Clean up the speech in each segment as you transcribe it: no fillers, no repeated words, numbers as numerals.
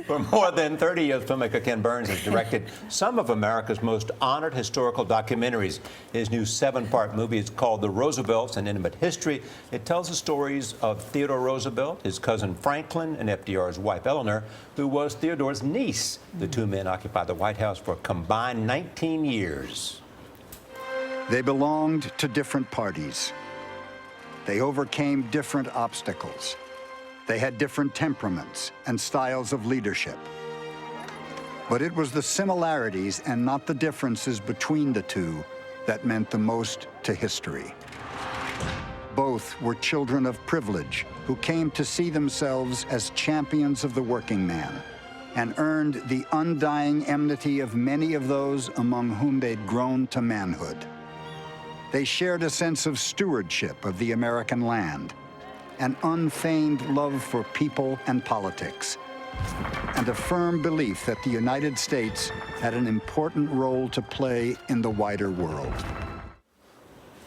For more than 30 years, filmmaker Ken Burns has directed some of America's most honored historical documentaries. His new 7-part movie is called The Roosevelts, An Intimate History. It tells the stories of Theodore Roosevelt, his cousin Franklin, and FDR's wife Eleanor, who was Theodore's niece. The two men occupied the White House for a combined 19 years. They belonged to different parties. They overcame different obstacles. They had different temperaments and styles of leadership. But it was the similarities and not the differences between the two that meant the most to history. Both were children of privilege who came to see themselves as champions of the working man and earned the undying enmity of many of those among whom they'd grown to manhood. They shared a sense of stewardship of the American land, an unfeigned love for people and politics, and a firm belief that the United States had an important role to play in the wider world.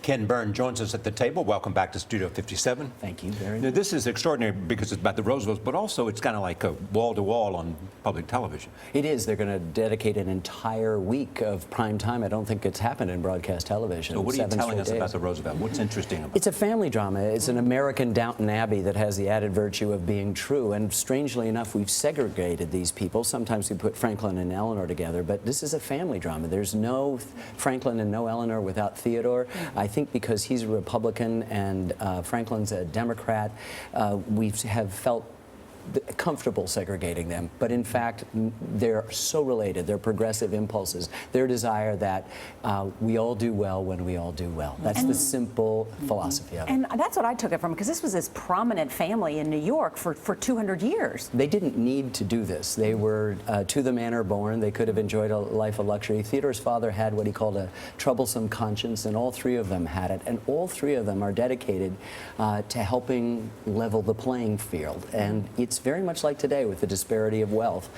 Ken Burns joins us at the table. Welcome back to Studio 57. Thank you very Now, much. this is extraordinary because it's about the Roosevelts, but also it's kind of like a wall-to-wall on public television. It is. They're going to dedicate an entire week of prime time. I don't think it's happened in broadcast television. So what are you 7 telling straight us days. about the Roosevelt? What's interesting about it? It's a family drama. It's an American Downton Abbey that has the added virtue of being true. And strangely enough, we've segregated these people. Sometimes we put Franklin and Eleanor together, but this is a family drama. There's no Franklin and no Eleanor without Theodore. I think because he's a Republican and Franklin's a Democrat, we have felt comfortable segregating them, but in fact they're so related. They're progressive impulses, their desire that we all do well when we all do well. That's the simple philosophy of it. And that's what I took it from, because this was this prominent family in New York for 200 years. They didn't need to do this. They were to the manor born. They could have enjoyed a life of luxury. Theodore's father had what he called a troublesome conscience, and all three of them had it, and all three of them are dedicated to helping level the playing field. And it's very much like today with the disparity of wealth.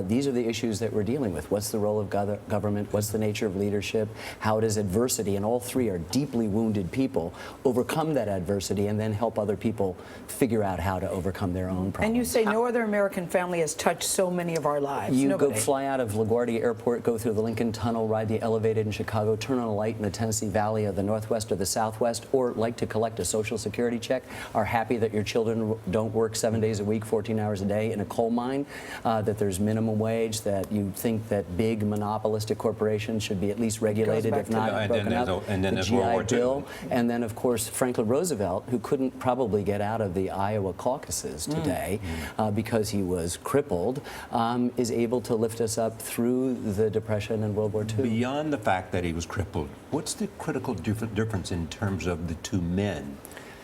These are the issues that we're dealing with. What's the role of government? What's the nature of leadership? How does adversity, and all three are deeply wounded people, overcome that adversity and then help other people figure out how to overcome their own problems. And you say no other American family has touched so many of our lives. You Nobody. go fly out of LaGuardia Airport, go through the Lincoln Tunnel, ride the elevated in Chicago, turn on a light in the Tennessee Valley of the Northwest or the Southwest, or like to collect a Social Security check, are happy that your children don't work 7 days a week, 14 hours a day in a coal mine, that there's minimum wage, that you think that big monopolistic corporations should be at least regulated, if not broken up, and then the there's World War GI II. Bill, and then of course Franklin Roosevelt, who couldn't probably get out of the Iowa caucuses today because he was crippled, is able to lift us up through the Depression and World War II. Beyond the fact that he was crippled, what's the critical difference in terms of the two men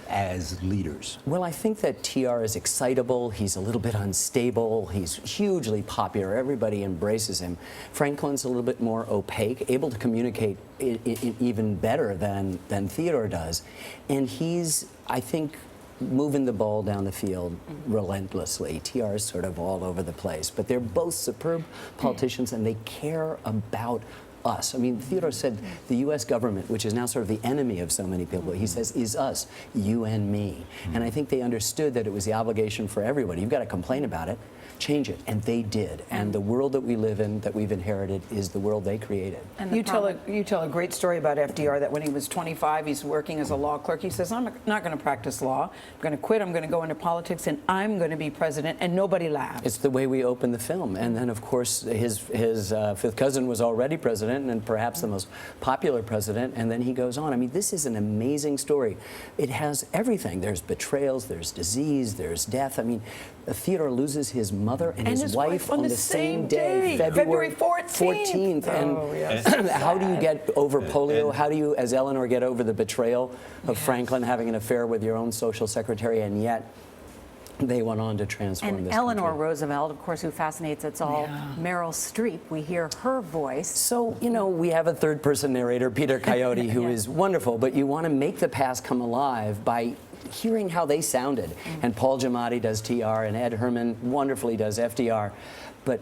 as leaders? Well, I think that TR is excitable, he's a little bit unstable, he's hugely popular, everybody embraces him. Franklin's a little bit more opaque, able to communicate even better than Theodore does. And he's, I think, moving the ball down the field relentlessly. TR is sort of all over the place, but they're both superb politicians and they care about us. I mean, Theodore said the U.S. government, which is now sort of the enemy of so many people, he says, is us, you and me. And I think they understood that it was the obligation for everybody. You've got to complain about it, change it, and they did. And the world that we live in, that we've inherited, is the world they created. And you tell a great story about FDR, that when he was 25, he's working as a law clerk. He says, I'm not going to practice law. I'm going to quit. I'm going to go into politics, and I'm going to be president. And nobody laughs. It's the way we open the film. And then, of course, his fifth cousin was already president, and perhaps the most popular president, and then he goes on. I mean, this is an amazing story. It has everything. There's betrayals, there's disease, there's death. I mean, Theodore loses his mother and his wife on the same day, February 14th. Oh, And yes. how do you get over polio? How do you, as Eleanor, get over the betrayal of Franklin having an affair with your own social secretary, and yet they went on to transform And this Eleanor country. Roosevelt, of course, who fascinates us all, Meryl Streep. We hear her voice. So, you know, we have a third-person narrator, Peter Coyote, who is wonderful, but you want to make the past come alive by hearing how they sounded. And Paul Giamatti does TR, and Ed Herman wonderfully does FDR. But,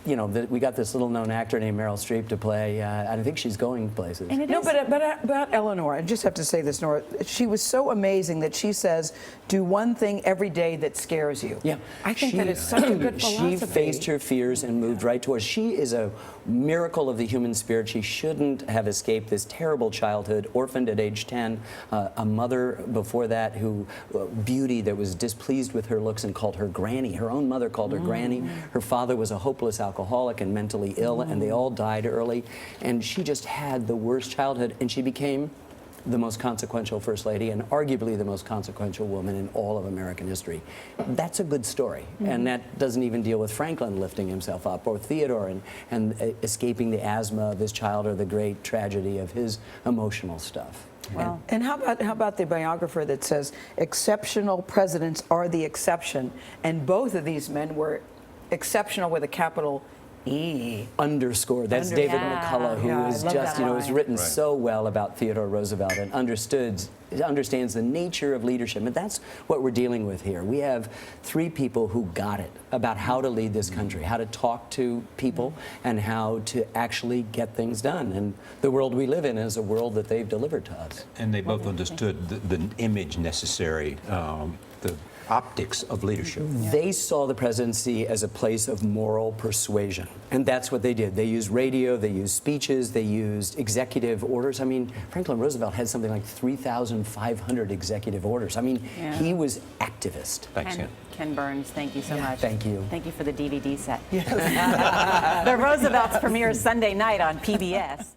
you know, we got this little-known actor named Meryl Streep to play. I think she's going places. And it No, is- but about Eleanor, I just have to say this, Nora. She was so amazing that she says, do one thing every day that scares you. Yeah. I think that is such a good philosophy. She faced her fears and moved right towards. She is a miracle of the human spirit. She shouldn't have escaped this terrible childhood, orphaned at age 10, a mother before that who, beauty, that was displeased with her looks and called her granny. Her own mother called her granny. Her father was a hopeless alcoholic and mentally ill, and they all died early. And she just had the worst childhood, and she became the most consequential First Lady and arguably the most consequential woman in all of American history. That's a good story. And that doesn't even deal with Franklin lifting himself up, or Theodore and escaping the asthma of his child, or the great tragedy of his emotional stuff. Well, And how about the biographer that says, exceptional presidents are the exception, and both of these men were exceptional with a capital E. Underscore. That's David Yeah. McCullough, who Yeah, I is love just, that you know, has line. written so well about Theodore Roosevelt and understands the nature of leadership. And that's what we're dealing with here. We have three people who got it about how to lead this country, how to talk to people, and how to actually get things done. And the world we live in is a world that they've delivered to us. And they both understood the image necessary, the optics of leadership. They saw the presidency as a place of moral persuasion, and that's what they did. They used radio, they used speeches, they used executive orders. I mean, Franklin Roosevelt had something like 3,500 executive orders. I mean, he was activist. Thanks, Ken. Ken Burns, thank you so much. Thank you. Thank you for the DVD set. The Roosevelts premieres Sunday night on PBS.